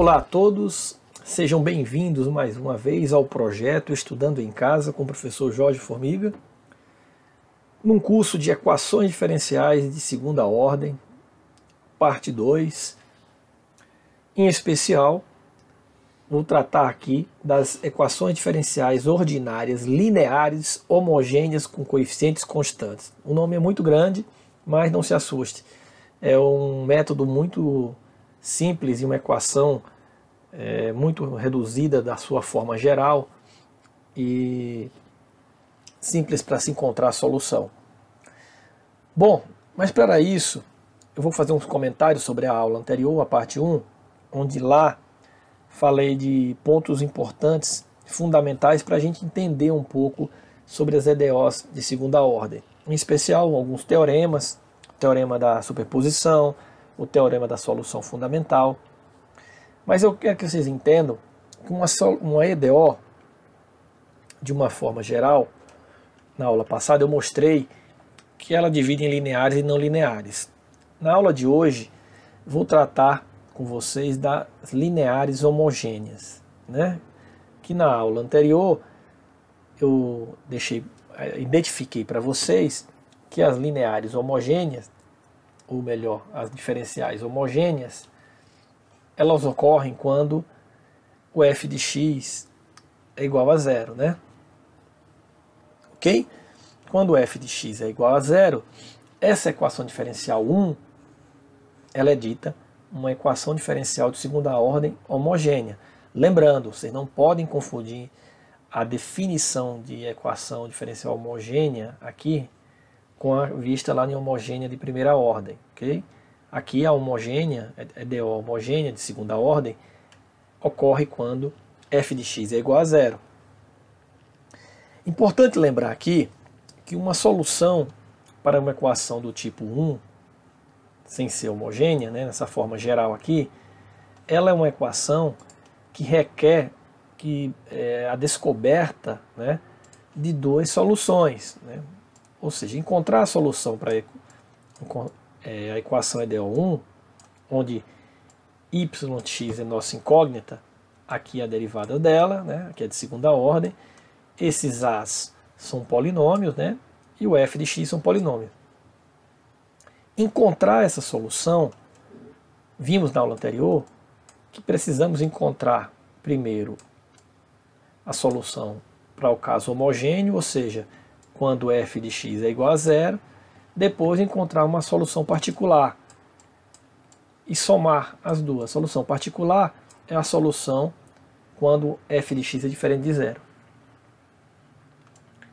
Olá a todos, sejam bem-vindos mais uma vez ao projeto Estudando em Casa com o professor Jorge Formiga, num curso de equações diferenciais de segunda ordem, parte 2. Em especial, vou tratar aqui das equações diferenciais ordinárias lineares homogêneas com coeficientes constantes. O nome é muito grande, mas não se assuste. É um método muito simples e uma equação muito reduzida da sua forma geral e simples para se encontrar a solução. Bom, mas para isso eu vou fazer uns comentários sobre a aula anterior, a parte 1, onde lá falei de pontos importantes, fundamentais para a gente entender um pouco sobre as EDOs de segunda ordem. Em especial, alguns teoremas, o teorema da superposição, o teorema da solução fundamental. Mas eu quero que vocês entendam que uma EDO, de uma forma geral, na aula passada eu mostrei que ela divide em lineares e não lineares. Na aula de hoje, vou tratar com vocês das lineares homogêneas, né? Que na aula anterior eu identifiquei para vocês que as lineares homogêneas, ou melhor, as diferenciais homogêneas, elas ocorrem quando o f de x é igual a zero, né? Ok? Quando o f de x é igual a zero, essa equação diferencial 1, ela é dita uma equação diferencial de segunda ordem homogênea. Lembrando, vocês não podem confundir a definição de equação diferencial homogênea aqui com a vista lá em homogênea de primeira ordem, ok? Aqui a homogênea, EDO homogênea de segunda ordem, ocorre quando f de x é igual a zero. Importante lembrar aqui que uma solução para uma equação do tipo 1, sem ser homogênea, né, nessa forma geral aqui, ela é uma equação que requer a descoberta, né, de duas soluções, né? Ou seja, encontrar a solução para a equação EDO1, onde yx é nossa incógnita, aqui é a derivada dela, né, aqui é de segunda ordem, esses a's são polinômios, né, e o f de x são polinômios. Encontrar essa solução, vimos na aula anterior que precisamos encontrar primeiro a solução para o caso homogêneo, ou seja, quando f de x é igual a zero, depois encontrar uma solução particular e somar as duas. A solução particular é a solução quando f de x é diferente de zero.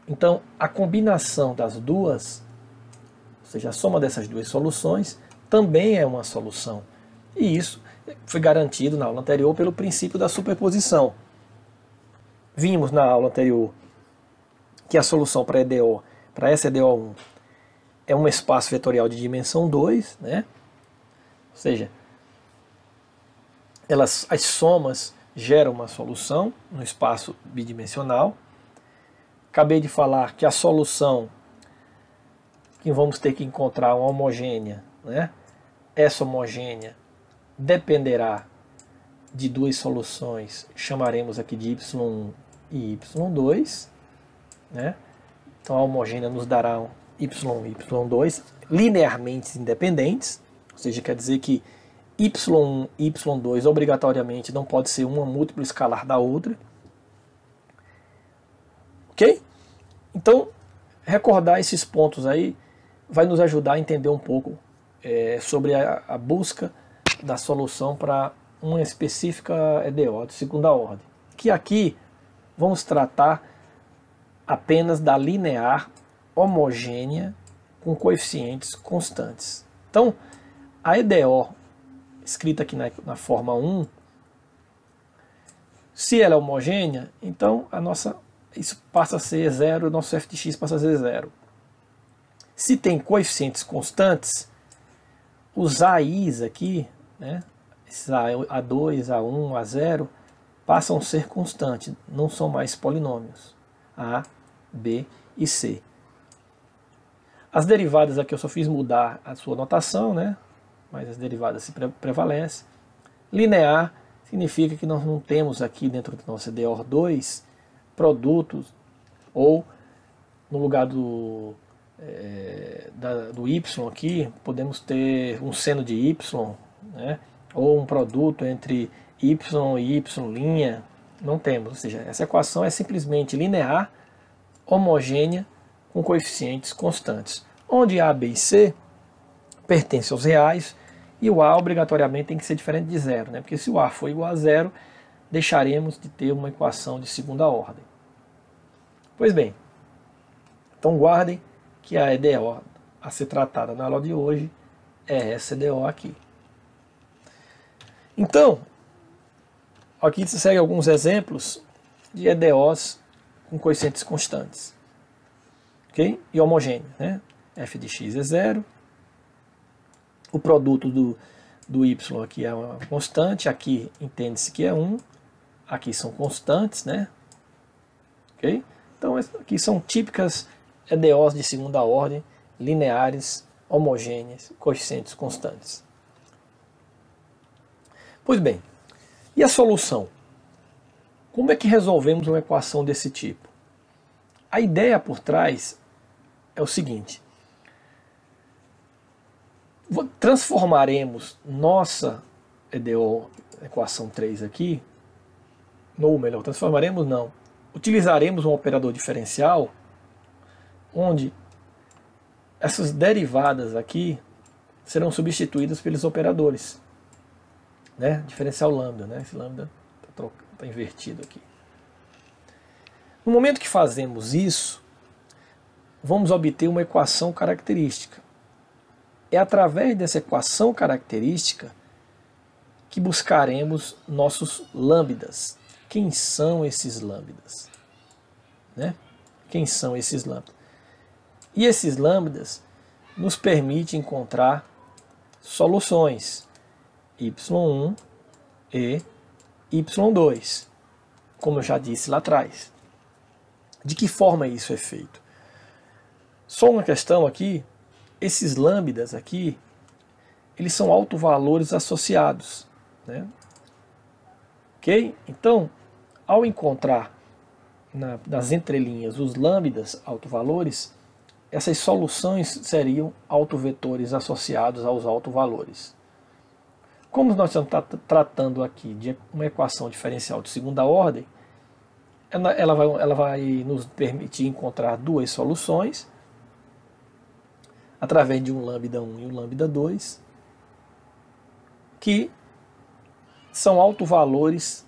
Então, a combinação das duas, ou seja, a soma dessas duas soluções, também é uma solução. E isso foi garantido na aula anterior pelo princípio da superposição. Vimos na aula anterior que a solução para EDO, para essa EDO1, é um espaço vetorial de dimensão 2, né? Ou seja, as somas geram uma solução no espaço bidimensional. Acabei de falar que a solução que vamos ter que encontrar uma homogênea, né? Essa homogênea dependerá de duas soluções, chamaremos aqui de y1 e y2, né? Então a homogênea nos dará y1 e y2 linearmente independentes, ou seja, quer dizer que y1 e y2 obrigatoriamente não pode ser uma múltiplo escalar da outra. Ok? Então, recordar esses pontos aí vai nos ajudar a entender um pouco sobre a busca da solução para uma específica EDO de segunda ordem. Que aqui vamos tratar apenas da linear homogênea com coeficientes constantes. Então, a EDO, escrita aqui na forma 1, se ela é homogênea, então isso passa a ser zero, o nosso f de x passa a ser zero. Se tem coeficientes constantes, os AIs aqui, né, esses A2, A1, A0, passam a ser constantes, não são mais polinômios. A, B e C. As derivadas aqui eu só fiz mudar a sua notação, né? Mas as derivadas se prevalecem. Linear significa que nós não temos aqui dentro da nossa EDOR2 produtos, ou no lugar do y aqui, podemos ter um seno de y, né? Ou um produto entre y e y', não temos. Ou seja, essa equação é simplesmente linear, homogênea, com coeficientes constantes, onde A, B e C pertencem aos reais, e o A obrigatoriamente tem que ser diferente de zero, né? Porque se o A for igual a zero, deixaremos de ter uma equação de segunda ordem. Pois bem, então guardem que a EDO a ser tratada na aula de hoje é essa EDO aqui. Então, aqui se segue alguns exemplos de EDOs com coeficientes constantes, ok? E homogêneos, né? F de x é zero, o produto do y aqui é uma constante, aqui entende-se que é 1, aqui são constantes, né? Ok? Então aqui são típicas EDOs de segunda ordem, lineares, homogêneas, coeficientes constantes. Pois bem, e a solução? Como é que resolvemos uma equação desse tipo? A ideia por trás é o seguinte: transformaremos nossa EDO, equação 3 aqui, ou melhor, transformaremos não, utilizaremos um operador diferencial, onde essas derivadas aqui serão substituídas pelos operadores, né? Diferencial lambda, né? Esse lambda está invertido aqui. No momento que fazemos isso, vamos obter uma equação característica. É através dessa equação característica que buscaremos nossos lambdas. Quem são esses lambdas? Né? Quem são esses lambdas? E esses lambdas nos permitem encontrar soluções y1 e y2, como eu já disse lá atrás. De que forma isso é feito? Só uma questão aqui: esses lambdas aqui, eles são autovalores associados, né? Ok? Então, ao encontrar nas entrelinhas os lambdas autovalores, essas soluções seriam autovetores associados aos autovalores. Como nós estamos tratando aqui de uma equação diferencial de segunda ordem, ela vai nos permitir encontrar duas soluções, através de um lambda 1 e um lambda 2, que são autovalores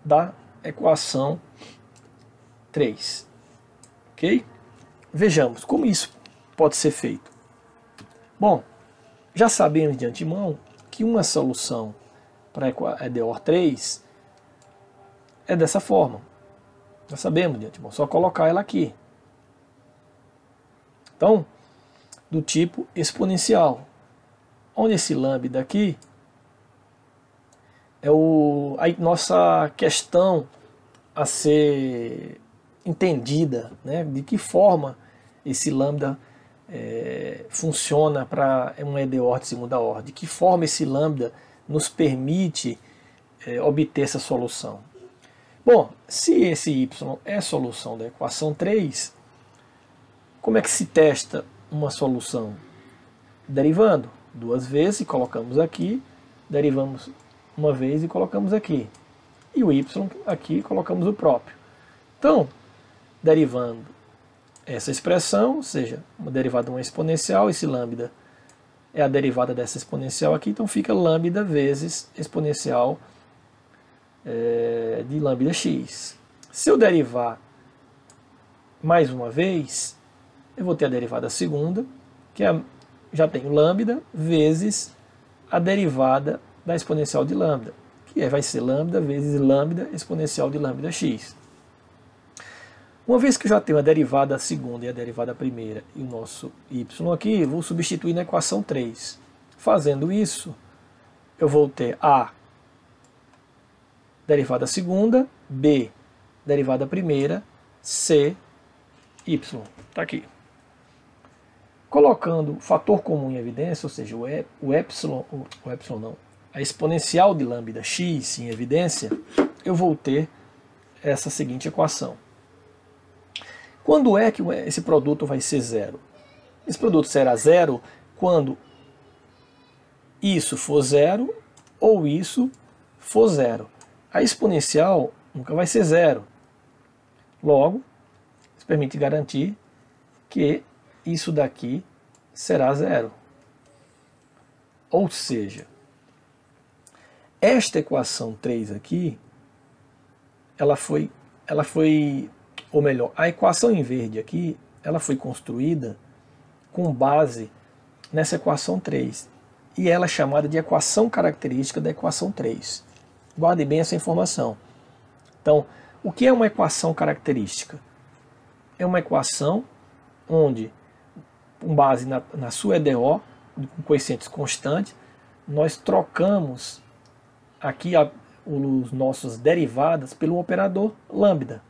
da equação 3. Ok? Vejamos como isso pode ser feito. Bom, já sabemos de antemão que uma solução para a EDOR 3 é dessa forma. Já sabemos de antemão, só colocar ela aqui. Então, do tipo exponencial, onde esse lambda aqui é a nossa questão a ser entendida, né? De que forma esse lambda funciona para uma EDOR de segunda ordem, de que forma esse lambda nos permite obter essa solução. Bom, se esse y é a solução da equação 3, como é que se testa uma solução? Derivando duas vezes e colocamos aqui, derivamos uma vez e colocamos aqui, e o y aqui colocamos o próprio. Então, derivando essa expressão, ou seja, uma derivada de uma exponencial, esse lambda é a derivada dessa exponencial aqui, então fica lambda vezes exponencial de lambda x. Se eu derivar mais uma vez, eu vou ter a derivada segunda, que já tenho lambda vezes a derivada da exponencial de lambda, que vai ser lambda vezes lambda exponencial de lambda x. Uma vez que eu já tenho a derivada segunda e a derivada primeira e o nosso y aqui, eu vou substituir na equação 3. Fazendo isso, eu vou ter a derivada segunda, b derivada primeira, c, y. Está aqui. Colocando o fator comum em evidência, ou seja, o a exponencial de lambda x em evidência, eu vou ter essa seguinte equação. Quando é que esse produto vai ser zero? Esse produto será zero quando isso for zero ou isso for zero. A exponencial nunca vai ser zero. Logo, isso permite garantir que isso daqui será zero. Ou seja, esta equação 3 aqui, ou melhor, a equação em verde aqui, ela foi construída com base nessa equação 3. E ela é chamada de equação característica da equação 3. Guarde bem essa informação. Então, o que é uma equação característica? É uma equação onde, com base na sua EDO, com coeficientes constantes, nós trocamos aqui os nossos derivadas pelo operador lambda.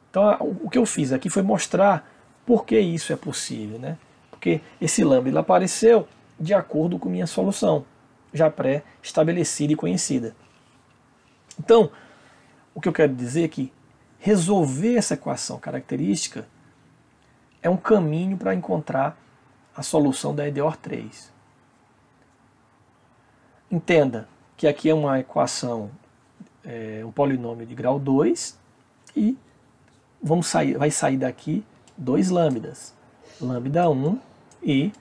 Então, o que eu fiz aqui foi mostrar por que isso é possível, né? Porque esse lambda apareceu de acordo com minha solução, já pré-estabelecida e conhecida. Então, o que eu quero dizer é que resolver essa equação característica é um caminho para encontrar a solução da EDOR 3. Entenda que aqui é uma equação, um polinômio de grau 2, e vai sair daqui dois lambdas, lambda 1 e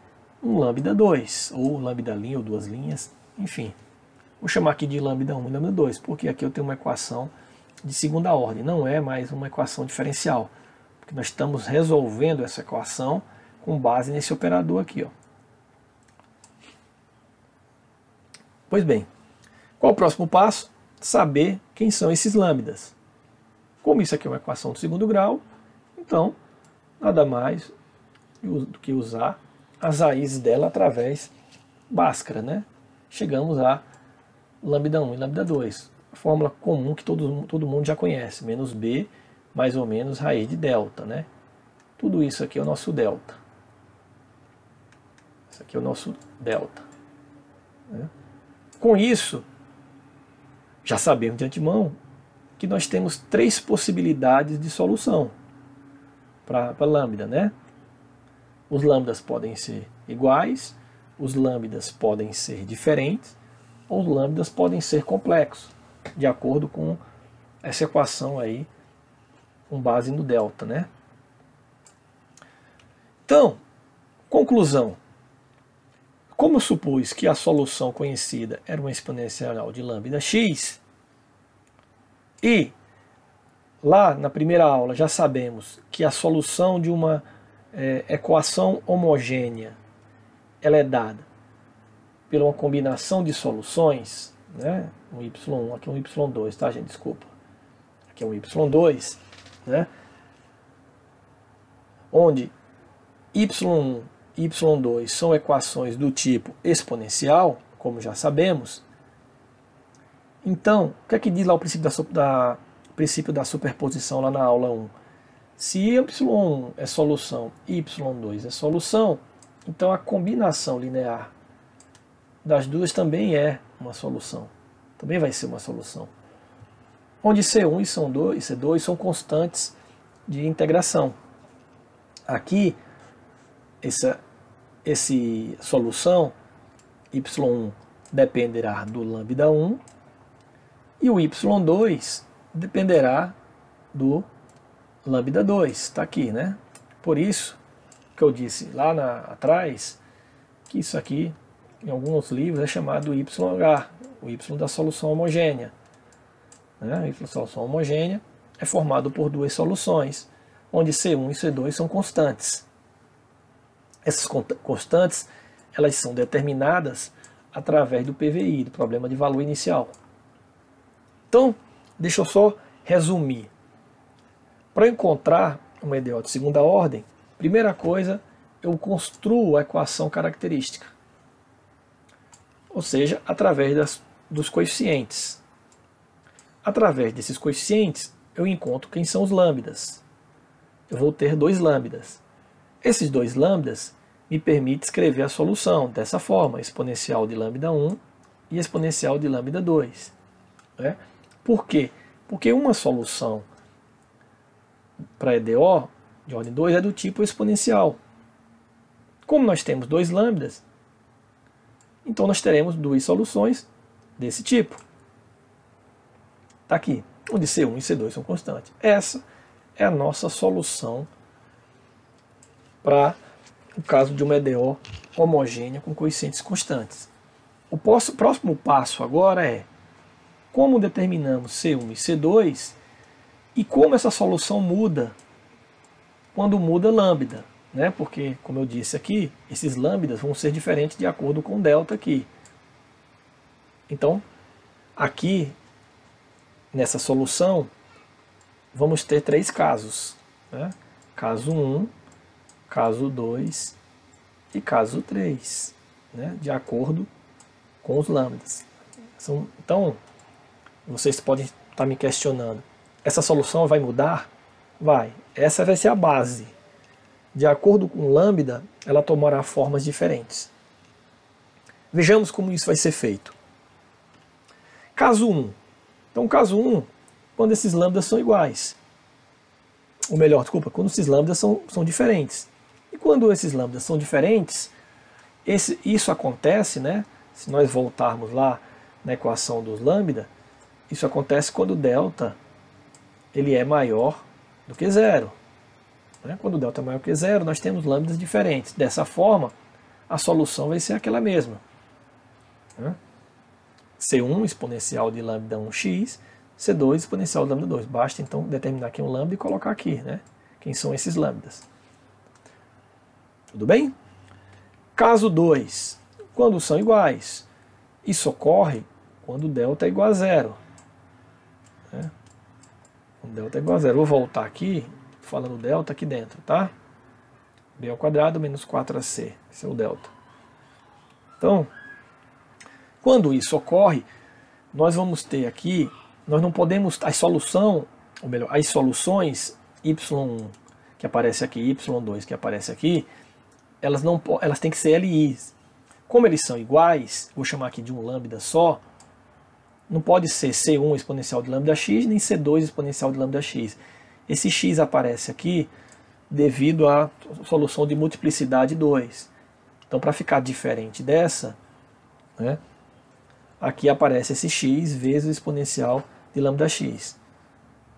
um lambda 2, ou lambda linha, ou duas linhas, enfim. Vou chamar aqui de lambda 1 e lambda 2, porque aqui eu tenho uma equação de segunda ordem, não é mais uma equação diferencial, porque nós estamos resolvendo essa equação com base nesse operador aqui, ó. Pois bem, qual o próximo passo? Saber quem são esses lambdas. Como isso aqui é uma equação de segundo grau, então nada mais do que usar as raízes dela através Bhaskara, né? Chegamos a lambda 1 e lambda 2, a fórmula comum que todo mundo já conhece, menos b mais ou menos raiz de delta, né? Tudo isso aqui é o nosso delta. Isso aqui é o nosso delta, né? Com isso, já sabemos de antemão que nós temos três possibilidades de solução para lambda, né? Os lambdas podem ser iguais, os lambdas podem ser diferentes, ou os lambdas podem ser complexos, de acordo com essa equação aí, com base no delta, né? Então, conclusão. Como eu supus que a solução conhecida era uma exponencial de lambda x, e lá na primeira aula já sabemos que a solução de uma equação homogênea ela é dada por uma combinação de soluções, né? Um y1, aqui um y2, tá, gente? Desculpa. Aqui é um y2, né? Onde y1 e y2 são equações do tipo exponencial, como já sabemos. Então, o que é que diz lá o princípio da superposição lá na aula 1? Se y1 é solução e y2 é solução, então a combinação linear das duas também é uma solução. Também vai ser uma solução. Onde C1 e C2 são constantes de integração. Aqui, essa solução, y1 dependerá do lambda 1 e o y2 dependerá do lambda 2. Está aqui, né? Por isso que eu disse lá atrás que isso aqui, em alguns livros, é chamado YH, o Y da solução homogênea. Né? O Y da solução homogênea é formado por duas soluções, onde C1 e C2 são constantes. Essas constantes elas são determinadas através do PVI, do problema de valor inicial. Então, deixa eu só resumir. Para encontrar uma EDO de segunda ordem, primeira coisa, eu construo a equação característica. Ou seja, através dos coeficientes. Através desses coeficientes, eu encontro quem são os lambdas. Eu vou ter dois lambdas. Esses dois lambdas me permitem escrever a solução dessa forma, exponencial de lambda 1 e exponencial de lambda 2. Né? Por quê? Porque uma solução para EDO de ordem 2 é do tipo exponencial. Como nós temos 2 lambdas, então nós teremos 2 soluções desse tipo. Está aqui, onde C1 e C2 são constantes. Essa é a nossa solução para o caso de uma EDO homogênea com coeficientes constantes. O próximo passo agora é como determinamos C1 e C2 e como essa solução muda quando muda lambda, né? Porque, como eu disse aqui, esses lambdas vão ser diferentes de acordo com o delta aqui. Então, aqui, nessa solução, vamos ter 3 casos. Né? Caso 1, caso 2 e caso 3, né? De acordo com os lambdas. Então, vocês podem estar me questionando, essa solução vai mudar? Vai. Essa vai ser a base. De acordo com o lambda, ela tomará formas diferentes. Vejamos como isso vai ser feito. Caso 1. Então, caso 1, quando esses lambdas são iguais. Ou melhor, desculpa, quando esses lambdas são diferentes. E quando esses lambdas são diferentes, isso acontece, né? Se nós voltarmos lá na equação dos lambda, isso acontece quando o delta ele é maior do que zero. Né? Quando o delta é maior que zero, nós temos lambdas diferentes. Dessa forma, a solução vai ser aquela mesma. Né? C1 exponencial de lambda 1x, C2 exponencial de lambda 2. Basta então determinar aqui um lambda e colocar aqui, né? Quem são esses lambdas. Tudo bem? Caso 2, quando são iguais. Isso ocorre quando o delta é igual a zero. Né? O delta é igual a zero. Vou voltar aqui, falando delta aqui dentro, tá? B ao quadrado menos 4ac. Esse é o delta. Então, quando isso ocorre, nós vamos ter aqui, nós não podemos, a solução, ou melhor, as soluções y1 que aparece aqui, y2 que aparece aqui, elas têm que ser LIs. Como eles são iguais, vou chamar aqui de um lambda só, não pode ser C1 exponencial de lambda x, nem C2 exponencial de lambda x. Esse x aparece aqui devido à solução de multiplicidade 2. Então, para ficar diferente dessa, né, aqui aparece esse x vezes o exponencial de lambda x.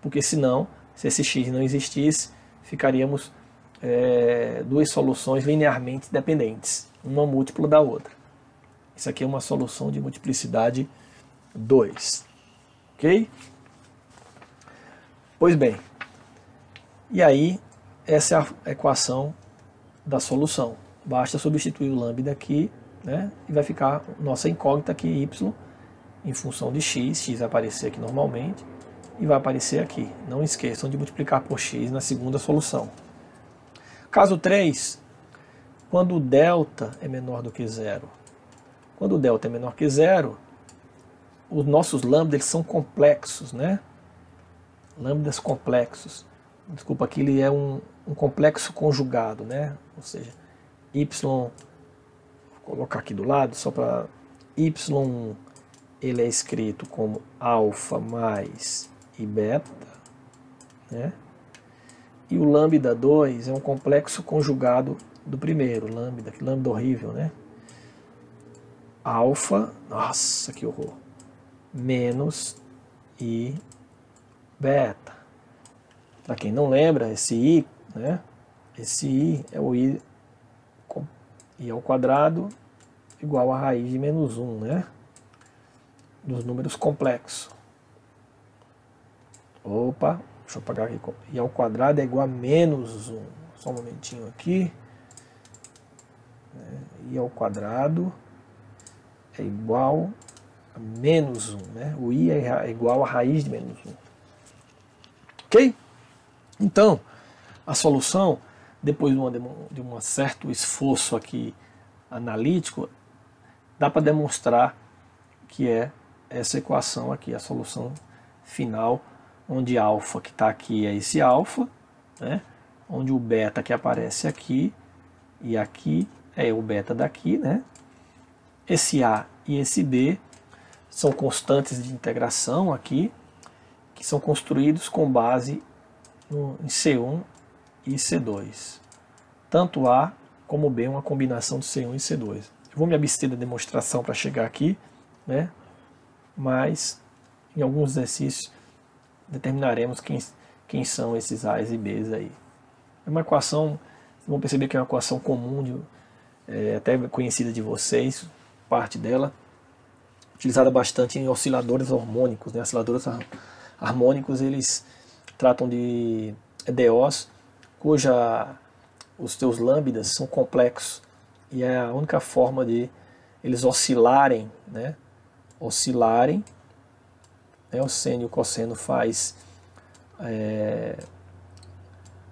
Porque senão, se esse x não existisse, ficaríamos duas soluções linearmente dependentes, uma múltipla da outra. Isso aqui é uma solução de multiplicidade 2. Ok? Pois bem, e aí essa é a equação da solução. Basta substituir o lambda aqui, né, e vai ficar nossa incógnita aqui, y, em função de x vai aparecer aqui normalmente, e vai aparecer aqui. Não esqueçam de multiplicar por x na segunda solução. Caso 3, quando o delta é menor do que zero. Quando o delta é menor que zero, os nossos lambdas eles são complexos, né? Lambdas complexos. Desculpa, aqui ele é um complexo conjugado, né? Ou seja, y, vou colocar aqui do lado, só para y1, ele é escrito como alfa mais e beta, né? E o lambda 2 é um complexo conjugado do primeiro, lambda, que lambda horrível, né? Alfa, nossa, que horror, menos i beta. Para quem não lembra, esse i, né? Esse i é o i ao quadrado igual a raiz de menos 1, né? Dos números complexos. Opa, deixa eu apagar aqui. I ao quadrado é igual a menos 1. Só um momentinho aqui. I ao quadrado é igual a menos 1, né? O i é igual a raiz de menos 1. Ok? Então, a solução, depois de um certo esforço aqui analítico, dá para demonstrar que é essa equação aqui, a solução final, onde alfa que está aqui é esse alfa, né? Onde o beta que aparece aqui e aqui é o beta daqui, né? Esse A e esse B são constantes de integração aqui, que são construídos com base em C1 e C2. Tanto A como B é uma combinação de C1 e C2. Eu vou me abster da demonstração para chegar aqui, né? Mas em alguns exercícios determinaremos quem são esses A's e B's aí. É uma equação, vocês vão perceber que é uma equação comum, até conhecida de vocês, parte dela, utilizada bastante em osciladores harmônicos, né? Osciladores harmônicos, eles tratam de DOs os teus lambdas são complexos, e é a única forma de eles oscilarem, né? Oscilarem, né? O seno e o cosseno faz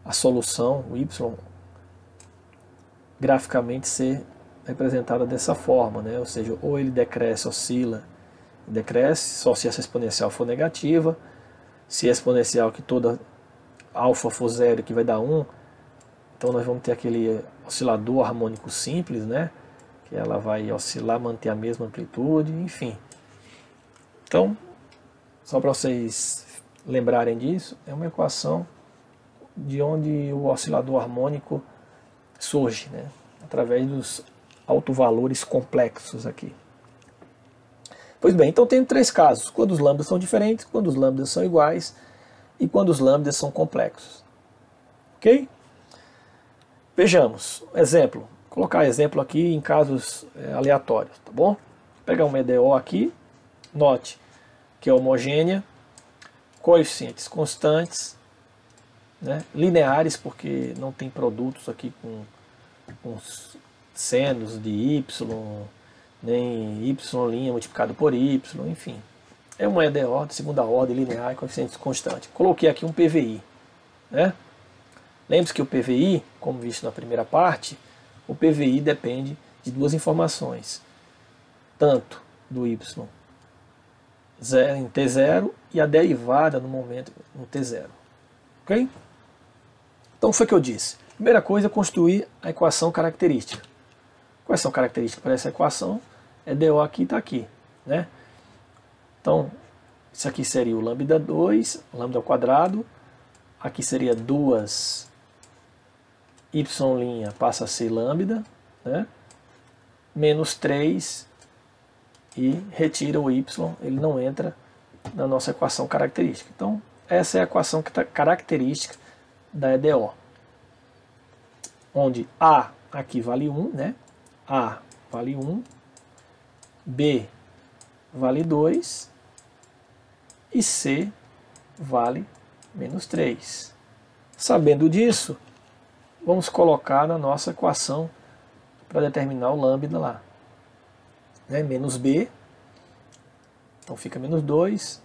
a solução, o y, graficamente ser representada dessa forma, né? Ou seja, ou ele decresce, oscila, decresce, só se essa exponencial for negativa. Se a exponencial que toda alfa for zero, que vai dar 1, então nós vamos ter aquele oscilador harmônico simples, né? Que ela vai oscilar, manter a mesma amplitude, enfim. Então, só para vocês lembrarem disso, é uma equação de onde o oscilador harmônico surge, né? Através dos autovalores complexos aqui. Pois bem, então tem 3 casos: quando os lambdas são diferentes, quando os lambdas são iguais e quando os lambdas são complexos. Ok? Vejamos, exemplo, vou colocar exemplo aqui em casos aleatórios, tá bom? Vou pegar uma EDO aqui, note que é homogênea, coeficientes constantes, né? Lineares, porque não tem produtos aqui com senos de y, nem y' multiplicado por y, enfim. É uma EDO de segunda ordem, linear, coeficientes constantes. Coloquei aqui um PVI, né? Lembre-se que o PVI, como visto na primeira parte, o PVI depende de 2 informações, tanto do y em T0 e a derivada no momento no T0. Ok? Então foi o que eu disse. Primeira coisa é construir a equação característica. A equação característica para essa equação é DO aqui e está aqui, né? Então, isso aqui seria o lambda 2, lambda ao quadrado. Aqui seria 2 y' passa a ser lambda, né? Menos 3 e retira o y, ele não entra na nossa equação característica. Então, essa é a equação característica da EDO, onde A aqui vale 1, né? A vale 1, B vale 2 e C vale menos 3. Sabendo disso, vamos colocar na nossa equação para determinar o lambda lá, né? Menos B, então fica menos 2,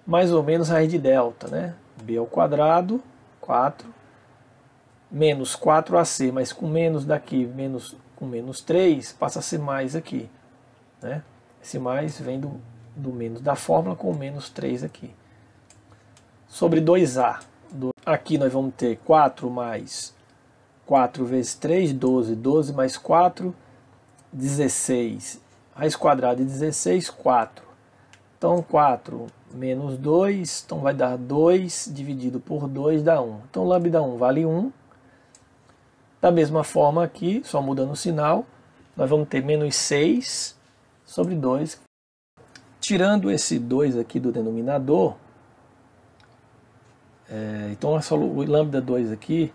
mais ou menos raiz de delta, né? B ao quadrado, 4, menos 4AC, mas com menos daqui, com menos 3, passa a ser mais aqui, né? Esse mais vem do menos da fórmula com menos 3 aqui. Sobre 2A, aqui nós vamos ter 4 mais 4 vezes 3, 12, 12 mais 4, 16, raiz quadrada de 16, 4. Então 4 menos 2, então vai dar 2 dividido por 2 dá 1. Então lambda 1 vale 1. Da mesma forma aqui, só mudando o sinal, nós vamos ter menos 6 sobre 2. Tirando esse 2 aqui do denominador, então o lambda 2 aqui,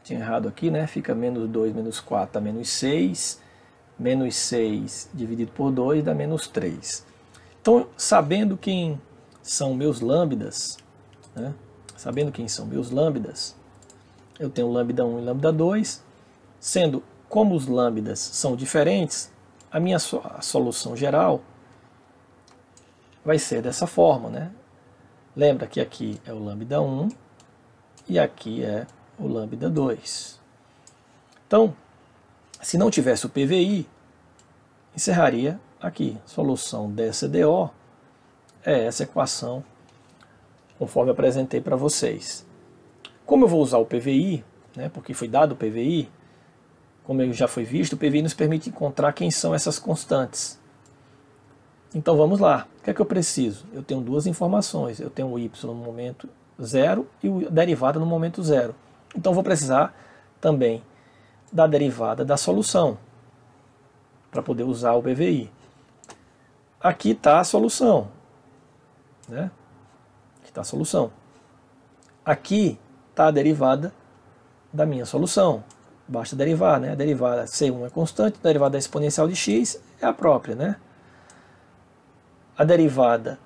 tinha errado aqui, né? Fica menos 2 menos 4 dá menos 6. Menos 6 dividido por 2 dá menos 3. Então, sabendo quem são meus lambdas, né? Sabendo quem são meus lambdas, eu tenho lambda 1 e lambda 2. Sendo como os lambdas são diferentes, a minha solução geral vai ser dessa forma, né? Lembra que aqui é o lambda 1 e aqui é o lambda 2. Então, se não tivesse o PVI, encerraria aqui. Solução dessa DO é essa equação, conforme eu apresentei para vocês. Como eu vou usar o PVI, né, porque foi dado o PVI, como já foi visto, o PVI nos permite encontrar quem são essas constantes. Então vamos lá. O que é que eu preciso? Eu tenho duas informações. Eu tenho o y no momento 0 e a derivada no momento 0. Então vou precisar também da derivada da solução para poder usar o BVI. Aqui está a solução, né? Aqui está a solução. Aqui está a derivada da minha solução. Basta derivar, né? A derivada C1 é constante, a derivada exponencial de x é a própria, né? A derivada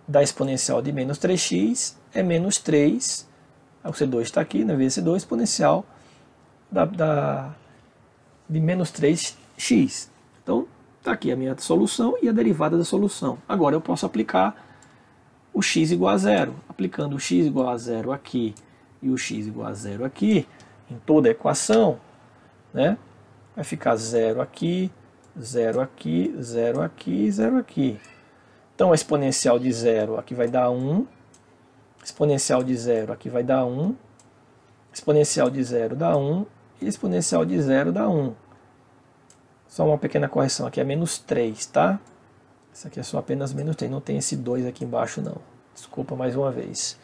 da exponencial de menos 3x é menos 3, o C2 está aqui, né? Vezes C2 exponencial de menos 3x. Então, está aqui a minha solução e a derivada da solução. Agora eu posso aplicar o x igual a zero. Aplicando o x igual a zero aqui e o x igual a zero aqui, em toda a equação, né? Vai ficar zero aqui, 0 aqui, 0 aqui, 0 aqui. Então a exponencial de 0 aqui vai dar 1, exponencial de 0 aqui vai dar 1, exponencial de 0 dá 1 e exponencial de 0 dá 1. Só uma pequena correção, aqui é menos 3, tá? Isso aqui é só apenas menos 3, não tem esse 2 aqui embaixo não. Desculpa mais uma vez.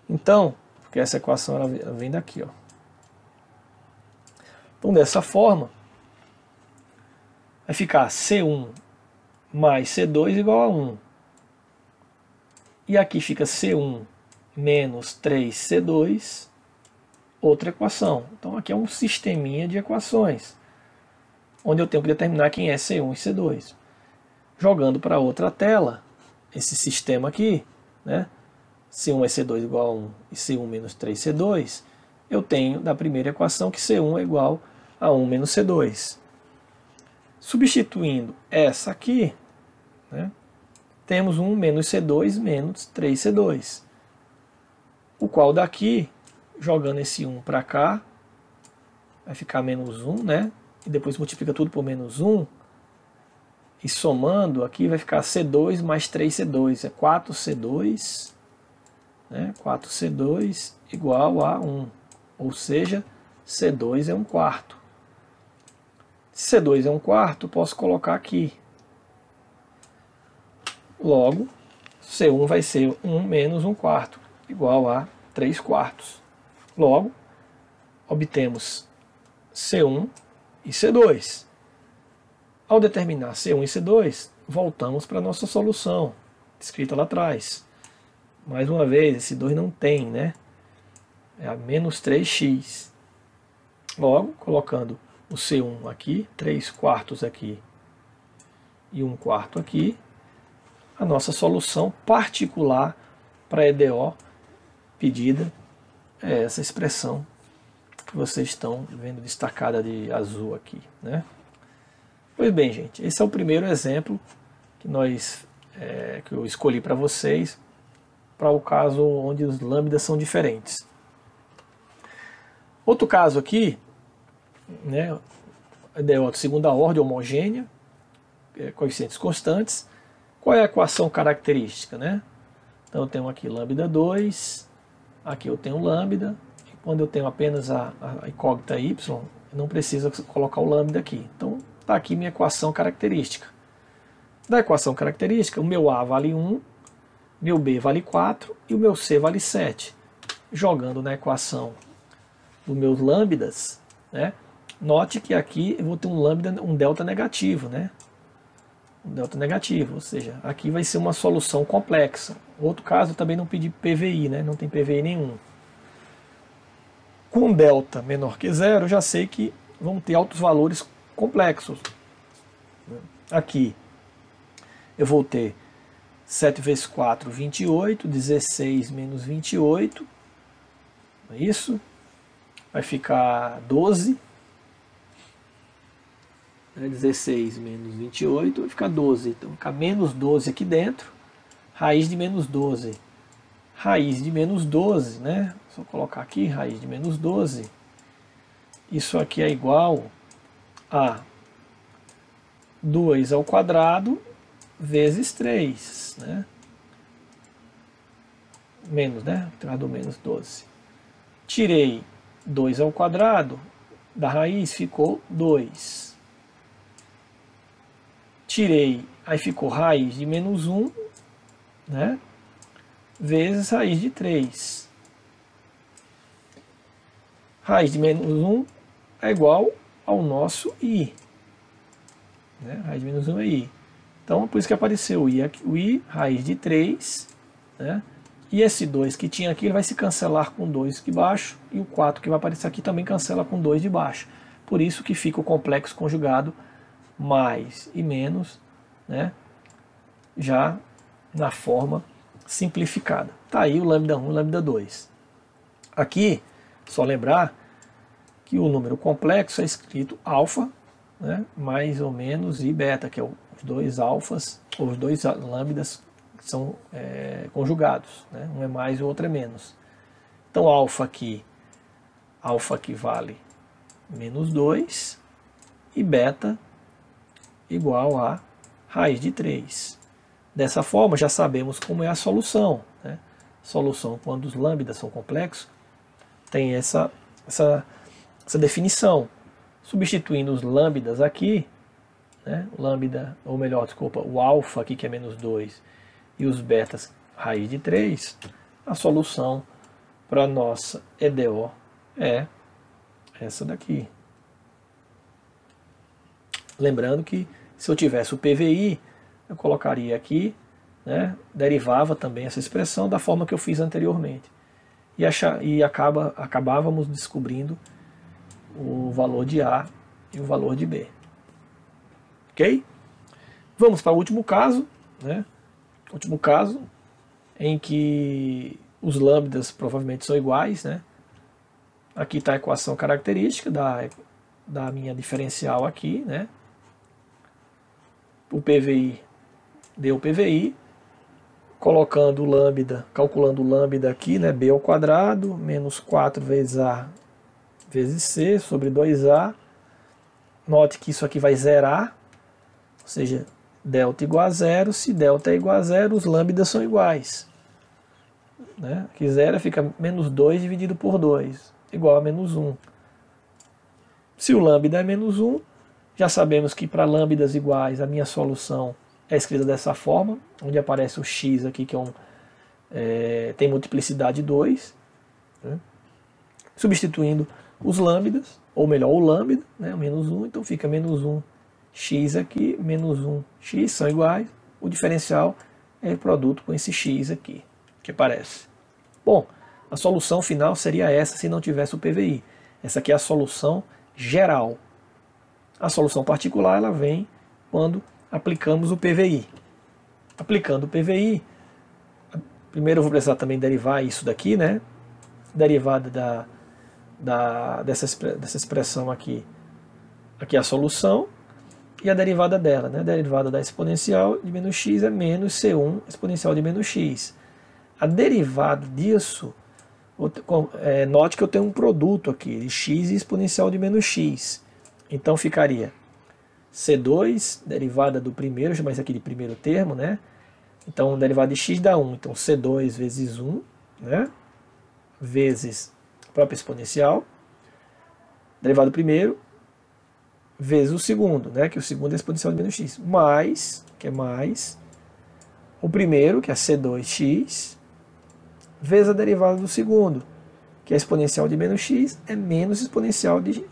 Então, porque essa equação ela vem daqui, ó. Então dessa forma, vai ficar C1 mais C2 igual a 1. E aqui fica C1 menos 3C2, outra equação. Então aqui é um sisteminha de equações, onde eu tenho que determinar quem é C1 e C2. Jogando para outra tela, esse sistema aqui, né? C1 é C2 igual a 1 e C1 menos 3C2, eu tenho da primeira equação que C1 é igual a 1 menos C2. Substituindo essa aqui, né, temos 1 menos C2 menos 3C2. O qual daqui, jogando esse 1 para cá, vai ficar menos 1, né? E depois multiplica tudo por menos 1. E somando aqui vai ficar C2 mais 3C2. É 4C2, né? 4C2 igual a 1. Ou seja, C2 é 1/4. Se C2 é 1/4, posso colocar aqui. Logo, C1 vai ser 1 menos 1/4, igual a 3/4. Logo, obtemos C1 e C2. Ao determinar C1 e C2, voltamos para a nossa solução, escrita lá atrás. Mais uma vez, esse 2 não tem, né? É a menos 3x. Logo, colocando o C1 aqui, 3/4 aqui e 1/4 aqui, a nossa solução particular para a EDO pedida é essa expressão que vocês estão vendo destacada de azul aqui, né? Pois bem, gente, esse é o primeiro exemplo que eu escolhi para vocês, para o caso onde os lambdas são diferentes. Outro caso aqui, né, EDO de segunda ordem homogênea, coeficientes constantes. Qual é a equação característica, né? Então eu tenho aqui lambda 2, aqui eu tenho lambda, e quando eu tenho apenas a incógnita y, não precisa colocar o lambda aqui. Então está aqui minha equação característica. Da equação característica, o meu A vale 1, meu B vale 4 e o meu C vale 7. Jogando na equação dos meus lambdas, né? Note que aqui eu vou ter um lambda, um delta negativo, né? Um delta negativo, ou seja, aqui vai ser uma solução complexa. Outro caso, eu também não pedi PVI, né? Não tem PVI nenhum. Com delta menor que 0, eu já sei que vão ter altos valores complexos. Aqui eu vou ter 7 vezes 4, 28, 16 menos 28, é isso? Vai ficar 12. 16 menos 28 vai ficar 12, então vai ficar menos 12 aqui dentro, raiz de menos 12. Raiz de menos 12, né? Só colocar aqui, raiz de menos 12. Isso aqui é igual a 2 ao quadrado vezes 3, né? Menos, né? Do menos 12. Tirei 2 ao quadrado, da raiz ficou 2. tirei, aí ficou raiz de menos 1, né, vezes raiz de 3. Raiz de menos 1 é igual ao nosso i. Né? Raiz de menos 1 é i. Então, por isso que apareceu o i, raiz de 3, né? E esse 2 que tinha aqui, ele vai se cancelar com 2 de baixo, e o 4 que vai aparecer aqui também cancela com 2 de baixo. Por isso que fica o complexo conjugado mais e menos, né? Já na forma simplificada. Tá aí o lambda 1 e o lambda 2. Aqui, só lembrar que o número complexo é escrito alfa, né, mais ou menos e beta, que é os dois alfas, ou os dois lambdas que são conjugados, né, um é mais e o outro é menos. Então alfa aqui vale menos 2 e beta igual a raiz de 3. Dessa forma já sabemos como é a solução. Né? Solução quando os lambdas são complexos tem essa definição. Substituindo os lambdas aqui, né, lambda, ou melhor, desculpa, o alfa aqui que é menos 2 e os betas raiz de 3, a solução para a nossa EDO é essa daqui. Lembrando que se eu tivesse o PVI, eu colocaria aqui, né, derivava também essa expressão da forma que eu fiz anteriormente. E acabávamos descobrindo o valor de A e o valor de B. Ok? Vamos para o último caso, né? Último caso em que os lambdas provavelmente são iguais, né? Aqui está a equação característica da minha diferencial aqui, né? O PVI deu o PVI, colocando o lambda, calculando o lambda aqui, né? B ao quadrado menos 4 vezes A vezes C sobre 2A. Note que isso aqui vai zerar, ou seja, delta igual a zero. Se delta é igual a zero, os lambdas são iguais. Né? Aqui zero fica menos 2 dividido por 2, igual a menos 1. Se o lambda é menos 1, já sabemos que para lambdas iguais a minha solução é escrita dessa forma, onde aparece o x aqui, que tem multiplicidade 2. Né? Substituindo os lambdas, ou melhor, o lambda, né, menos 1, então fica menos 1 x aqui, menos 1 x, são iguais. O diferencial é o produto com esse x aqui, que aparece. Bom, a solução final seria essa se não tivesse o PVI. Essa aqui é a solução geral. A solução particular ela vem quando aplicamos o PVI. Aplicando o PVI, primeiro eu vou precisar também derivar isso daqui, né? Derivada dessa expressão aqui. Aqui é a solução e a derivada dela, né? A derivada da exponencial de menos x é menos C1 exponencial de menos x. A derivada disso, note que eu tenho um produto aqui, de x e exponencial de menos x. Então ficaria C2, derivada do primeiro, chamar isso aqui de primeiro termo, né? Então derivada de x dá 1, então C2 vezes 1, né? Vezes a própria exponencial, derivado do primeiro, vezes o segundo, né? Que o segundo é exponencial de menos x, mais, que é mais, o primeiro, que é C2x, vezes a derivada do segundo, que é exponencial de menos x, é menos exponencial de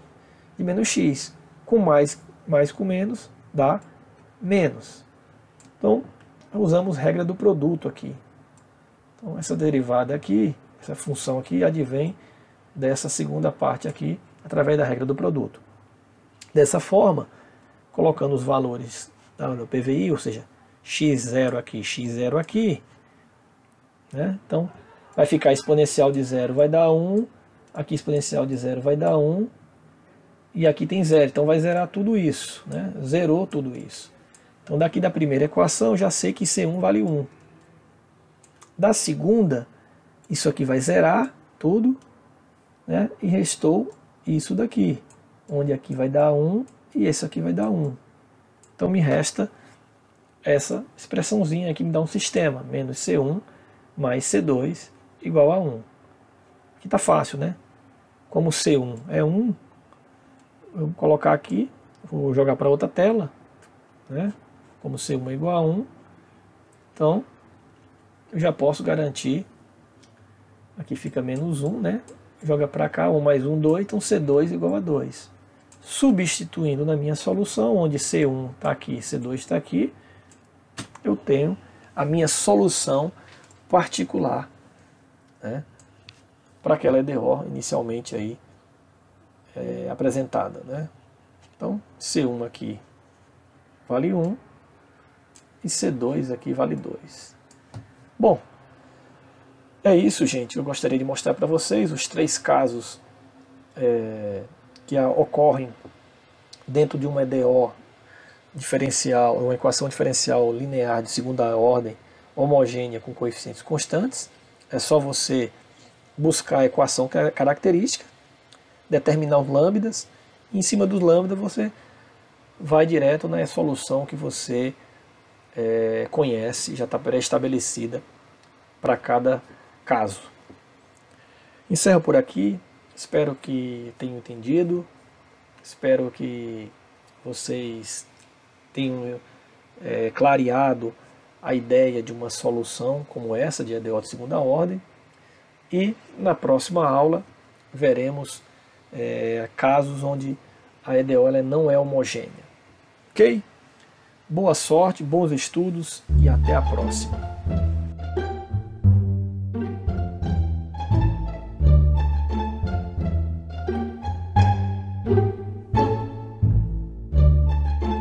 menos x. Com mais com menos, dá menos. Então, usamos regra do produto aqui. Então, essa derivada aqui, essa função aqui, advém dessa segunda parte aqui, através da regra do produto. Dessa forma, colocando os valores do PVI, ou seja, x0 aqui, né? Então, vai ficar exponencial de 0 vai dar 1, aqui exponencial de 0 vai dar 1, e aqui tem 0, então vai zerar tudo isso, né? Zerou tudo isso. Então daqui da primeira equação eu já sei que C1 vale 1. Da segunda, isso aqui vai zerar tudo, né? E restou isso daqui, onde aqui vai dar 1 e esse aqui vai dar 1. Então me resta essa expressãozinha aqui, me dá um sistema, menos C1 mais C2 igual a 1. Aqui está fácil, né? Como C1 é 1, eu vou colocar aqui, vou jogar para outra tela, né? como C1 é igual a 1, então eu já posso garantir, aqui fica menos 1, né? Joga para cá, 1 mais 1, 2, então C2 igual a 2. Substituindo na minha solução, onde C1 está aqui, C2 está aqui, eu tenho a minha solução particular, né, para aquela EDO inicialmente aí apresentada, né? Então, C1 aqui vale 1 e C2 aqui vale 2. Bom, é isso, gente. Eu gostaria de mostrar para vocês os 3 casos que ocorrem dentro de uma EDO diferencial, uma equação diferencial linear de segunda ordem homogênea com coeficientes constantes. É só você buscar a equação característica, determinar os lambdas, e em cima dos lambdas você vai direto na solução que você conhece, já está pré-estabelecida para cada caso. Encerro por aqui, espero que tenham entendido, espero que vocês tenham clareado a ideia de uma solução como essa de EDO de segunda ordem, e na próxima aula veremos casos onde a EDO ela não é homogênea. Ok? Boa sorte, bons estudos e até a próxima.